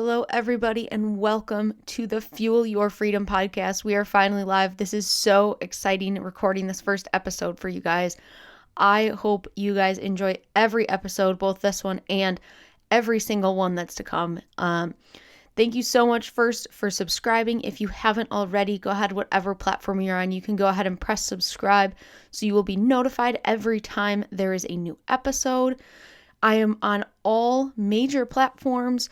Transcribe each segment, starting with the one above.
Hello, everybody, and welcome to the Fuel Your Freedom podcast. We are finally live. This is so exciting recording this first episode for you guys. I hope you guys enjoy every episode, both this one and every single one that's to come. Thank you so much first for subscribing. If you haven't already, go ahead, whatever platform you're on, you can go ahead and press subscribe so you will be notified every time there is a new episode. I am on all major platforms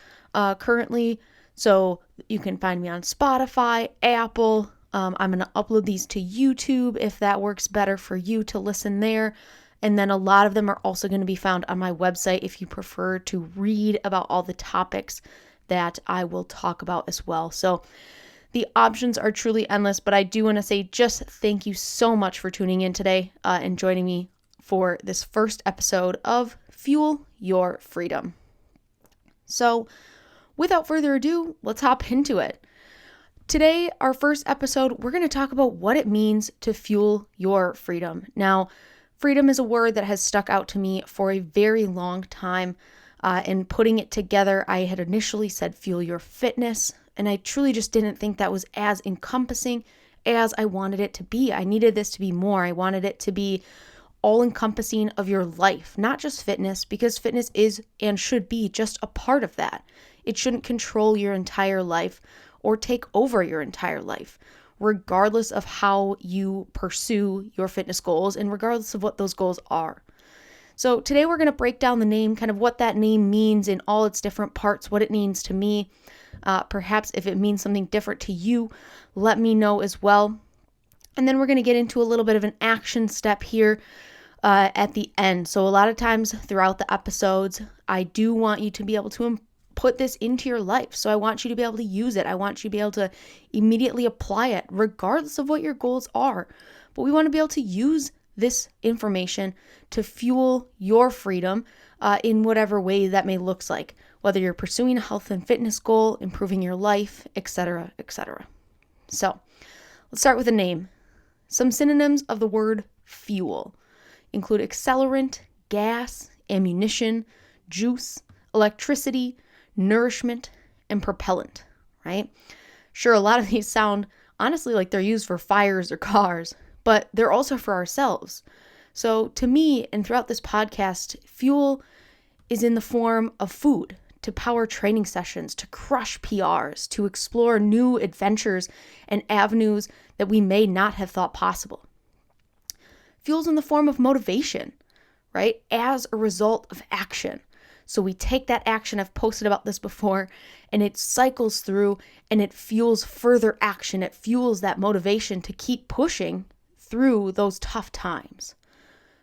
currently, so you can find me on Spotify, Apple. I'm going to upload these to YouTube if that works better for you to listen there. And then a lot of them are also going to be found on my website if you prefer to read about all the topics that I will talk about as well. So the options are truly endless, but I do want to say just thank you so much for tuning in today and joining me for this first episode of Fuel Your Freedom. So without further ado, let's hop into it. Today, our first episode, we're going to talk about what it means to fuel your freedom. Now, freedom is a word that has stuck out to me for a very long time. And putting it together, I had initially said fuel your fitness, and I truly just didn't think that was as encompassing as I wanted it to be. I needed this to be more. I wanted it to be all-encompassing of your life, not just fitness, because fitness is and should be just a part of that. It shouldn't control your entire life or take over your entire life, regardless of how you pursue your fitness goals and regardless of what those goals are. So today we're going to break down the name, kind of what that name means in all its different parts, what it means to me. Perhaps if it means something different to you, let me know as well. And then we're going to get into a little bit of an action step here at the end. So a lot of times throughout the episodes, I do want you to be able to put this into your life. So I want you to be able to use it. I want you to be able to immediately apply it, regardless of what your goals are. But we want to be able to use this information to fuel your freedom in whatever way that may look like, whether you're pursuing a health and fitness goal, improving your life, etc., etc. So let's start with a name. Some synonyms of the word fuel include accelerant, gas, ammunition, juice, electricity, nourishment, and propellant, right? Sure, a lot of these sound honestly like they're used for fires or cars, but they're also for ourselves. So to me, and throughout this podcast, fuel is in the form of food to power training sessions, to crush PRs, to explore new adventures and avenues that we may not have thought possible. Fuel's in the form of motivation, right? As a result of action. So we take that action, I've posted about this before, and it cycles through and it fuels further action. It fuels that motivation to keep pushing through those tough times.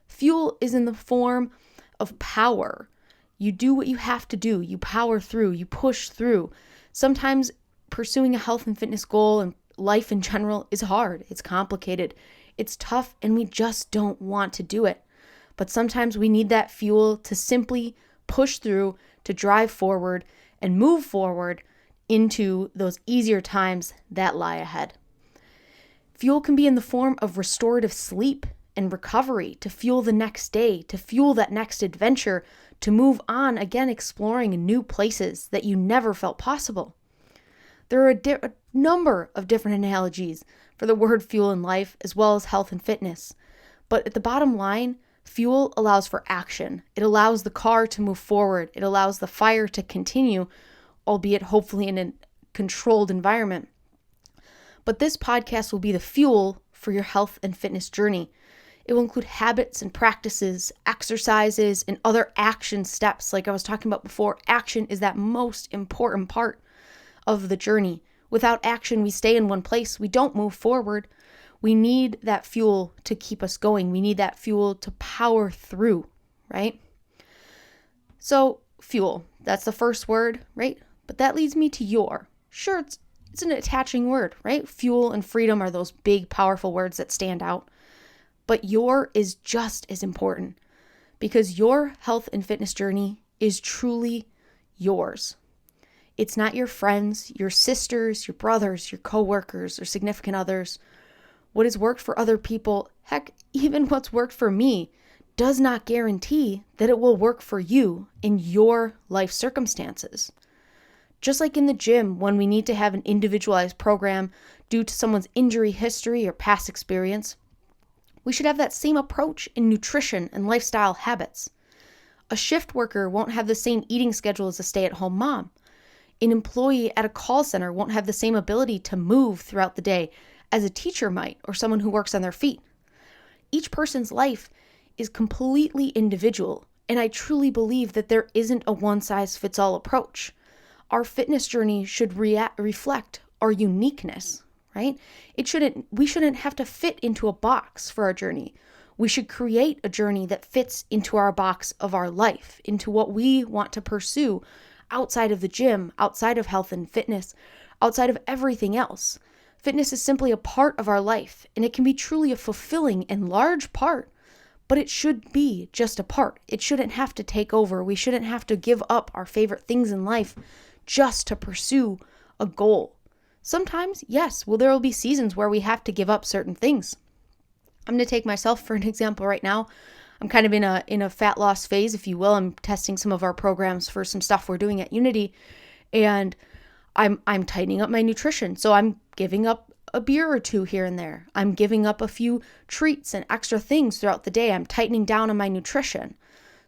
Fuel is in the form of power. You do what you have to do. You power through, you push through. Sometimes pursuing a health and fitness goal and life in general is hard. It's complicated. It's tough, and we just don't want to do it. But sometimes we need that fuel to simply push through, to drive forward and move forward into those easier times that lie ahead. Fuel can be in the form of restorative sleep and recovery to fuel the next day, to fuel that next adventure, to move on again, exploring new places that you never felt possible. There are a number of different analogies for the word fuel in life, as well as health and fitness. But at the bottom line, fuel allows for action. It allows the car to move forward. It allows the fire to continue, albeit hopefully in a controlled environment. But this podcast will be the fuel for your health and fitness journey. It will include habits and practices, exercises, and other action steps. Like I was talking about before, action is that most important part of the journey. Without action, we stay in one place. We don't move forward. We need that fuel to keep us going. We need that fuel to power through, right? So fuel, that's the first word, right? But that leads me to your. Sure, it's an attaching word, right? Fuel and freedom are those big, powerful words that stand out. But your is just as important because your health and fitness journey is truly yours. It's not your friends, your sisters, your brothers, your coworkers, or significant others. What has worked for other people, heck, even what's worked for me, does not guarantee that it will work for you in your life circumstances. Just like in the gym, when we need to have an individualized program due to someone's injury history or past experience, we should have that same approach in nutrition and lifestyle habits. A shift worker won't have the same eating schedule as a stay-at-home mom. An employee at a call center won't have the same ability to move throughout the day as a teacher might or someone who works on their feet. Each person's life is completely individual, and I truly believe that there isn't a one-size-fits-all approach. Our fitness journey should reflect our uniqueness, right? We shouldn't have to fit into a box for our journey. We should create a journey that fits into our box of our life, into what we want to pursue outside of the gym, outside of health and fitness, outside of everything else. Fitness is simply a part of our life, and it can be truly a fulfilling and large part, but it should be just a part. It shouldn't have to take over. We shouldn't have to give up our favorite things in life just to pursue a goal. Sometimes, yes, there will be seasons where we have to give up certain things. I'm going to take myself for an example right now. I'm kind of in a fat loss phase, if you will. I'm testing some of our programs for some stuff we're doing at Unity, and I'm tightening up my nutrition. So I'm giving up a beer or two here and there. I'm giving up a few treats and extra things throughout the day. I'm tightening down on my nutrition.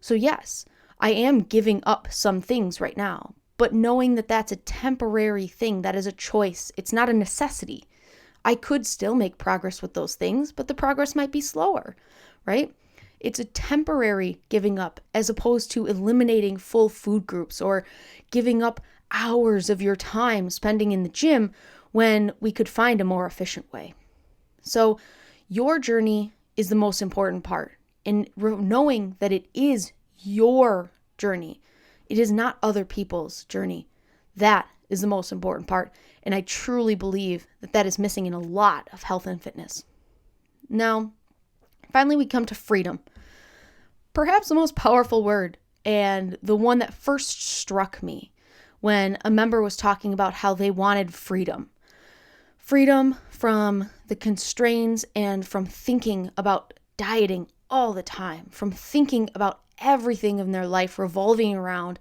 So yes, I am giving up some things right now, but knowing that that's a temporary thing, that is a choice. It's not a necessity. I could still make progress with those things, but the progress might be slower, right? It's a temporary giving up as opposed to eliminating full food groups or giving up hours of your time spending in the gym when we could find a more efficient way. So your journey is the most important part, and knowing that it is your journey. It is not other people's journey. That is the most important part, and I truly believe that that is missing in a lot of health and fitness. Now, finally, we come to freedom. Perhaps the most powerful word, and the one that first struck me when a member was talking about how they wanted freedom. Freedom from the constraints and from thinking about dieting all the time, from thinking about everything in their life revolving around,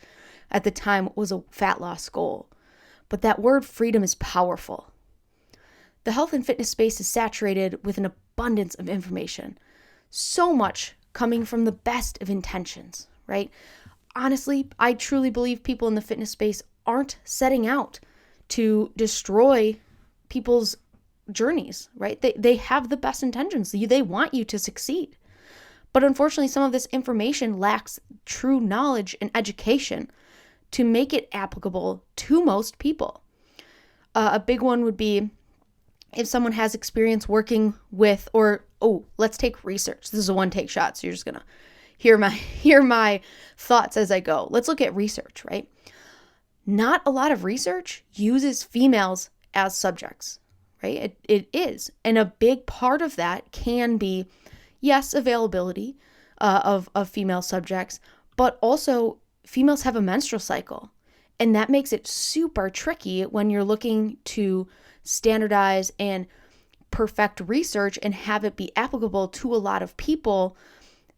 at the time, was a fat loss goal. But that word freedom is powerful. The health and fitness space is saturated with an abundance of information. So much coming from the best of intentions, right? Honestly, I truly believe people in the fitness space aren't setting out to destroy people's journeys, right? They have the best intentions. They want you to succeed. But unfortunately, some of this information lacks true knowledge and education to make it applicable to most people. A big one would be if someone has experience working with, let's take research. This is a one-take shot, so you're just gonna hear my thoughts as I go. Let's look at research, right? Not a lot of research uses females as subjects, right? It is, and a big part of that can be, yes, availability of female subjects, but also females have a menstrual cycle, and that makes it super tricky when you're looking to standardize and perfect research and have it be applicable to a lot of people,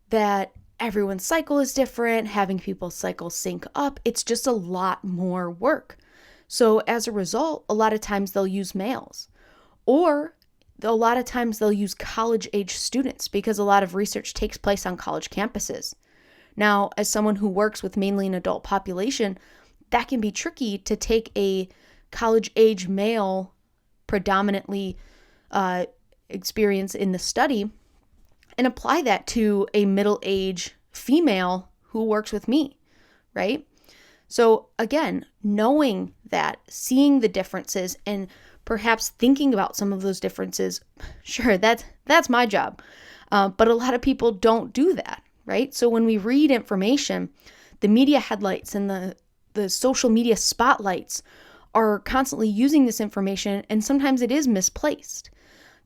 that everyone's cycle is different, having people's cycles sync up. It's just a lot more work. So as a result, a lot of times they'll use males, or a lot of times they'll use college-age students because a lot of research takes place on college campuses. Now, as someone who works with mainly an adult population, that can be tricky to take a college-age male, predominantly experience in the study, and apply that to a middle-aged female who works with me, right? So again, knowing that, seeing the differences, and perhaps thinking about some of those differences, sure, that's my job. But a lot of people don't do that, right? So when we read information, the media headlights and the social media spotlights are constantly using this information, and sometimes it is misplaced.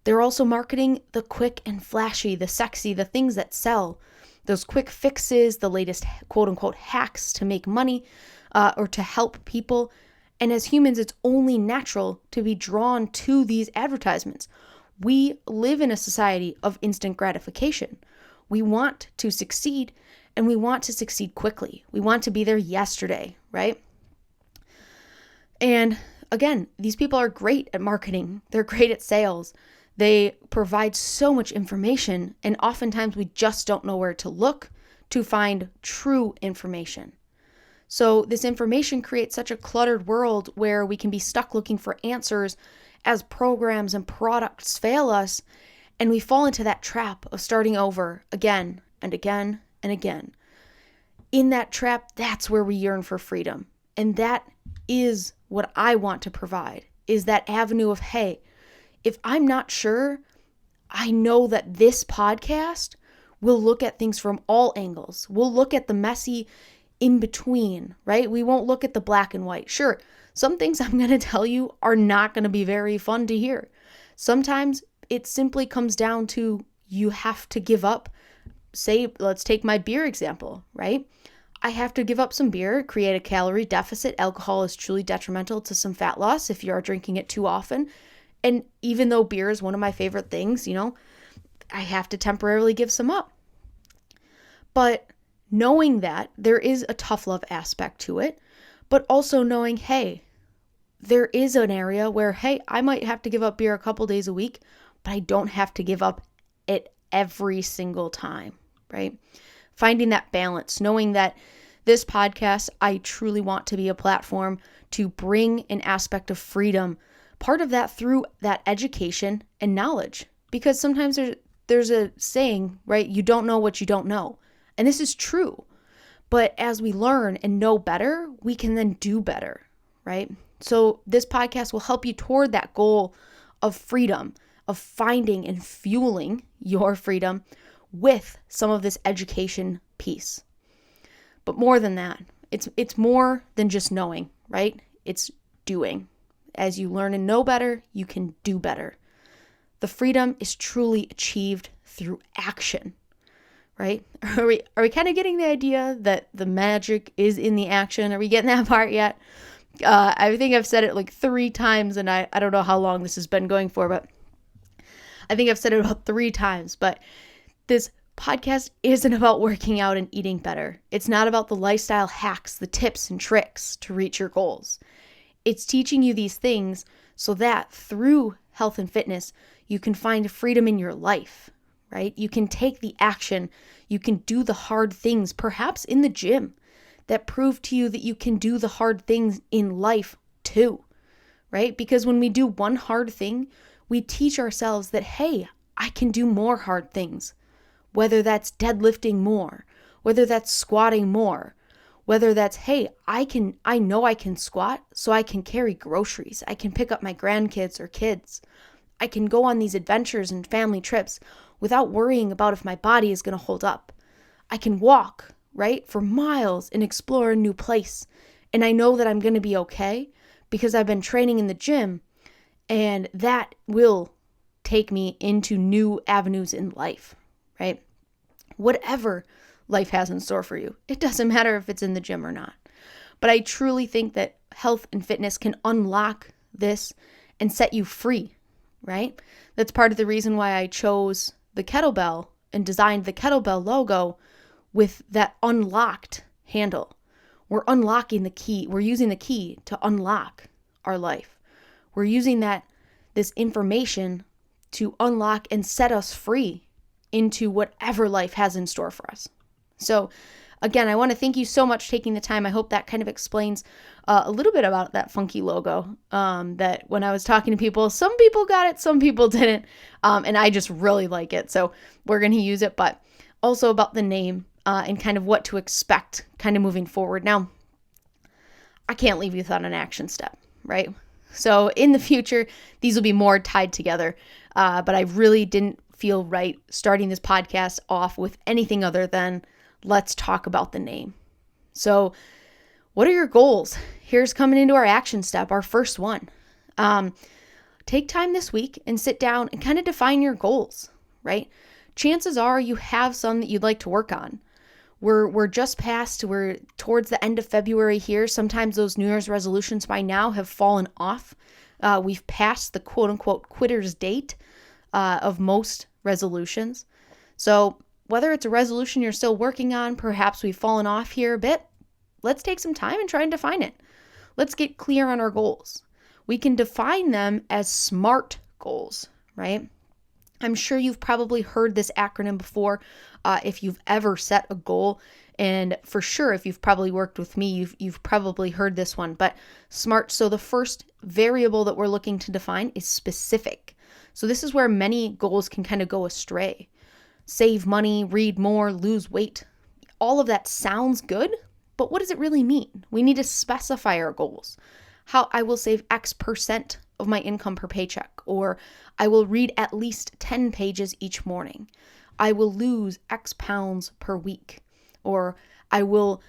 They're also marketing the quick and flashy, the sexy, the things that sell, those quick fixes, the latest quote unquote hacks to make money or to help people. And as humans, it's only natural to be drawn to these advertisements. We live in a society of instant gratification. We want to succeed, and we want to succeed quickly. We want to be there yesterday, right? And again, these people are great at marketing. They're great at sales. They provide so much information, and oftentimes we just don't know where to look to find true information. So this information creates such a cluttered world where we can be stuck looking for answers as programs and products fail us, and we fall into that trap of starting over again and again and again. In that trap, that's where we yearn for freedom. And that is what I want to provide, is that avenue of, hey, if I'm not sure, I know that this podcast will look at things from all angles. We'll look at the messy in between, right? We won't look at the black and white. Sure, some things I'm going to tell you are not going to be very fun to hear. Sometimes it simply comes down to you have to give up. Say, let's take my beer example, right? I have to give up some beer, create a calorie deficit. Alcohol is truly detrimental to some fat loss if you are drinking it too often. And even though beer is one of my favorite things, I have to temporarily give some up. But knowing that there is a tough love aspect to it, but also knowing, hey, there is an area where, hey, I might have to give up beer a couple days a week, but I don't have to give up it every single time, right? Finding that balance, knowing that this podcast, I truly want to be a platform to bring an aspect of freedom, part of that through that education and knowledge. Because sometimes there's a saying, right? You don't know what you don't know. And this is true. But as we learn and know better, we can then do better, right? So this podcast will help you toward that goal of freedom, of finding and fueling your freedom with some of this education piece. But more than that, it's more than just knowing, right? It's doing. As you learn and know better, you can do better. The freedom is truly achieved through action, right? Are we kind of getting the idea that the magic is in the action? Are we getting that part yet? I think I've said it like 3 times, and I don't know how long this has been going for, but I think I've said it about 3 times. But this podcast isn't about working out and eating better. It's not about the lifestyle hacks, the tips and tricks to reach your goals. It's teaching you these things so that through health and fitness, you can find freedom in your life, right? You can take the action. You can do the hard things, perhaps in the gym, that prove to you that you can do the hard things in life too, right? Because when we do one hard thing, we teach ourselves that, hey, I can do more hard things, whether that's deadlifting more, whether that's squatting more, whether that's, hey, I know I can squat, so I can carry groceries. I can pick up my grandkids or kids. I can go on these adventures and family trips without worrying about if my body is going to hold up. I can walk, right, for miles and explore a new place. And I know that I'm going to be okay because I've been training in the gym, and that will take me into new avenues in life, right? Whatever life has in store for you. It doesn't matter if it's in the gym or not. But I truly think that health and fitness can unlock this and set you free, right? That's part of the reason why I chose the kettlebell and designed the kettlebell logo with that unlocked handle. We're unlocking the key. We're using the key to unlock our life. We're using this information to unlock and set us free into whatever life has in store for us. So again, I want to thank you so much for taking the time. I hope that kind of explains a little bit about that funky logo, that when I was talking to people, some people got it, some people didn't. And I just really like it. So we're going to use it, but also about the name and kind of what to expect kind of moving forward. Now, I can't leave you without an action step, right? So in the future, these will be more tied together. But I really didn't feel right starting this podcast off with anything other than let's talk about the name. So what are your goals? Here's coming into our action step, our first one. Take time this week and sit down and kind of define your goals, right? Chances are you have some that you'd like to work on. We're towards the end of February here. Sometimes those New Year's resolutions by now have fallen off. We've passed the quote unquote quitter's date of most resolutions. So whether it's a resolution you're still working on, perhaps we've fallen off here a bit, let's take some time and try and define it. let's get clear on our goals. We can define them as SMART goals, right? I'm sure you've probably heard this acronym before if you've ever set a goal. And for sure, if you've probably worked with me, you've probably heard this one. But SMART, so the first variable that we're looking to define is specific. So this is where many goals can kind of go astray. Save money, read more, lose weight. All of that sounds good, but what does it really mean? We need to specify our goals. How I will save X% of my income per paycheck, or I will read at least 10 pages each morning. I will lose X pounds per week, or I will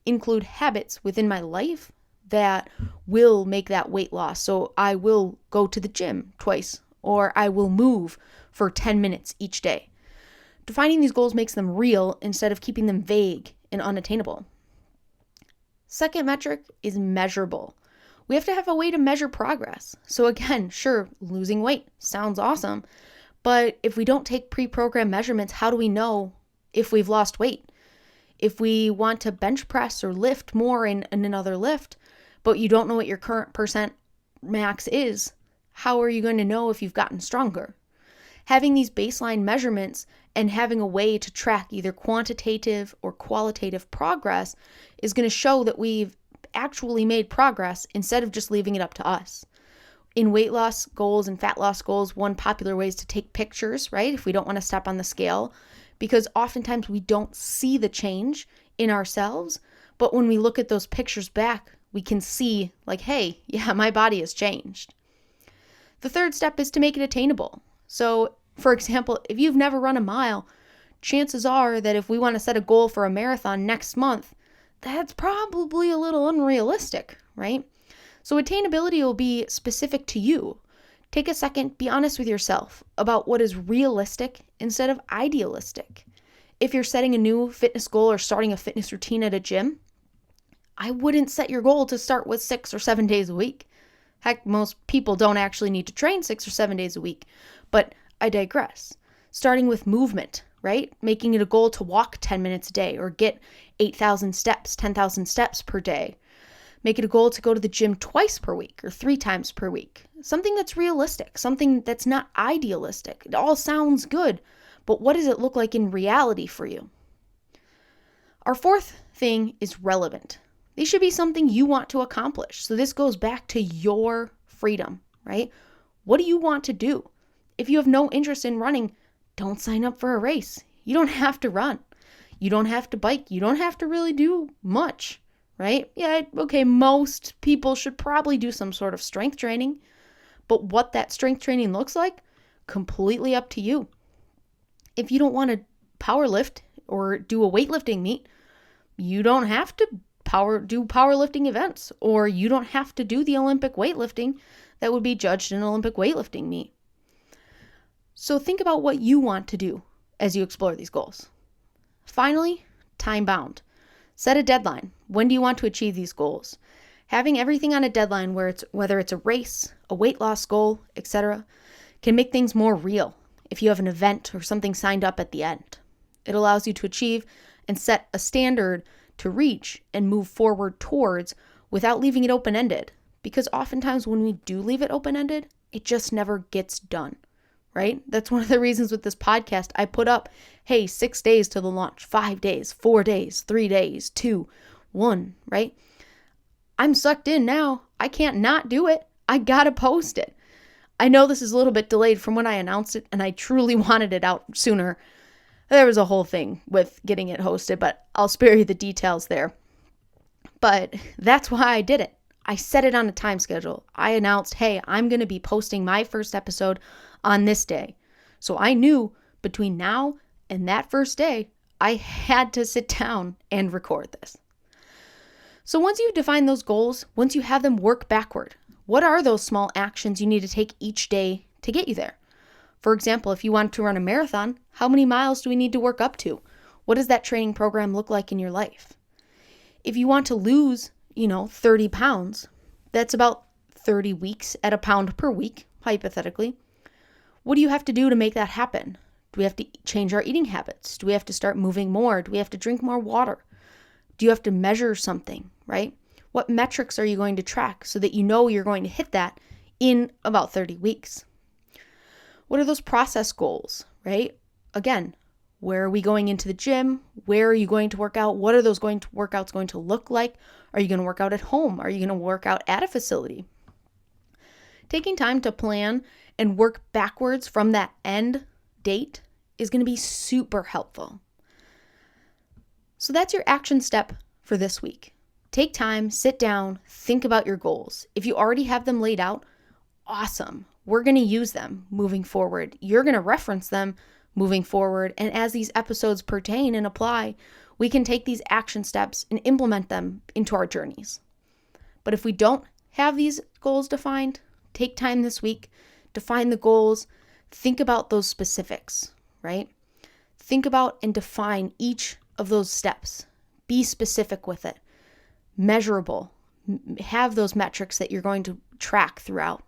include habits within my life that will make that weight loss. So I will go to the gym twice, or I will move for 10 minutes each day. Defining these goals makes them real instead of keeping them vague and unattainable. Second metric is measurable. We have to have a way to measure progress. So again, sure, losing weight sounds awesome, but if we don't take pre-programmed measurements, how do we know if we've lost weight? If we want to bench press or lift more in another lift, but you don't know what your current percent max is, how are you going to know if you've gotten stronger? Having these baseline measurements and having a way to track either quantitative or qualitative progress is going to show that we've actually made progress instead of just leaving it up to us. In weight loss goals and fat loss goals, one popular way is to take pictures, right? If we don't want to step on the scale, because oftentimes we don't see the change in ourselves, but when we look at those pictures back, we can see like, hey, yeah, my body has changed. The third step is to make it attainable. So, for example, if you've never run a mile, chances are that if we want to set a goal for a marathon next month, that's probably a little unrealistic, right? So attainability will be specific to you. Take a second, be honest with yourself about what is realistic instead of idealistic. If you're setting a new fitness goal or starting a fitness routine at a gym, I wouldn't set your goal to start with 6 or 7 days a week. Heck, most people don't actually need to train 6 or 7 days a week, but I digress. Starting with movement, right? Making it a goal to walk 10 minutes a day or get 8,000 steps, 10,000 steps per day. Make it a goal to go to the gym twice per week or 3 times per week. Something that's realistic, something that's not idealistic. It all sounds good, but what does it look like in reality for you? Our fourth thing is relevant. These should be something you want to accomplish. So this goes back to your freedom, right? What do you want to do? If you have no interest in running, don't sign up for a race. You don't have to run. You don't have to bike. You don't have to really do much, right? Yeah, okay, most people should probably do some sort of strength training, but what that strength training looks like, completely up to you. If you don't want to power lift or do a weightlifting meet, you don't have to do powerlifting events, or you don't have to do the Olympic weightlifting that would be judged in an Olympic weightlifting meet. So think about what you want to do as you explore these goals. Finally, time bound. Set a deadline. When do you want to achieve these goals? Having everything on a deadline, whether it's a race, a weight loss goal, etc., can make things more real if you have an event or something signed up at the end. It allows you to achieve and set a standard to reach and move forward towards without leaving it open-ended. Because oftentimes when we do leave it open-ended, it just never gets done, right? That's one of the reasons with this podcast I put up, hey, 6 days to the launch, 5 days, 4 days, 3 days, 2, 1, right? I'm sucked in now. I can't not do it. I gotta post it. I know this is a little bit delayed from when I announced it, and I truly wanted it out sooner. There was a whole thing with getting it hosted, but I'll spare you the details there. But that's why I did it. I set it on a time schedule. I announced, hey, I'm going to be posting my first episode on this day. So I knew between now and that first day, I had to sit down and record this. So once you've defined those goals, once you have them, work backward. What are those small actions you need to take each day to get you there? For example, if you want to run a marathon, how many miles do we need to work up to? What does that training program look like in your life? If you want to lose, 30 pounds, that's about 30 weeks at a pound per week, hypothetically. What do you have to do to make that happen? Do we have to change our eating habits? Do we have to start moving more? Do we have to drink more water? Do you have to measure something, right? What metrics are you going to track so that you know you're going to hit that in about 30 weeks? What are those process goals, right? Again, where are we going into the gym? Where are you going to work out? What are those workouts going to look like? Are you going to work out at home? Are you going to work out at a facility? Taking time to plan and work backwards from that end date is going to be super helpful. So that's your action step for this week. Take time, sit down, think about your goals. If you already have them laid out, awesome. We're going to use them moving forward. You're going to reference them moving forward. And as these episodes pertain and apply, we can take these action steps and implement them into our journeys. But if we don't have these goals defined, take time this week, define the goals, think about those specifics, right? Think about and define each of those steps. Be specific with it. Measurable. Have those metrics that you're going to track throughout.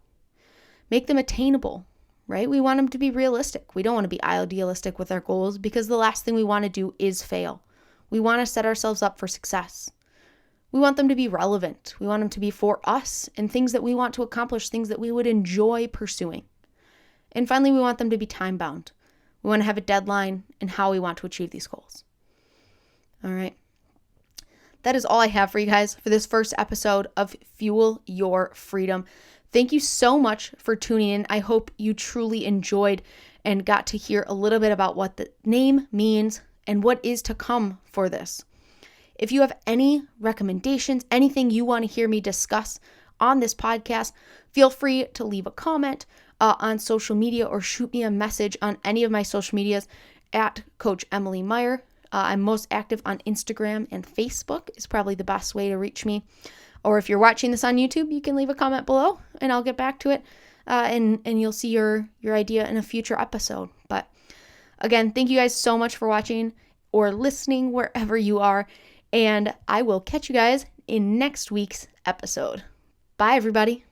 Make them attainable, right? We want them to be realistic. We don't want to be idealistic with our goals because the last thing we want to do is fail. We want to set ourselves up for success. We want them to be relevant. We want them to be for us and things that we want to accomplish, things that we would enjoy pursuing. And finally, we want them to be time-bound. We want to have a deadline in how we want to achieve these goals. All right. That is all I have for you guys for this first episode of Fuel Your Freedom. Thank you so much for tuning in. I hope you truly enjoyed and got to hear a little bit about what the name means and what is to come for this. If you have any recommendations, anything you want to hear me discuss on this podcast, feel free to leave a comment on social media or shoot me a message on any of my social medias at Coach Emily Meyer. I'm most active on Instagram and Facebook is probably the best way to reach me. Or if you're watching this on YouTube, you can leave a comment below and I'll get back to it. And you'll see your idea in a future episode. But again, thank you guys so much for watching or listening wherever you are. And I will catch you guys in next week's episode. Bye, everybody.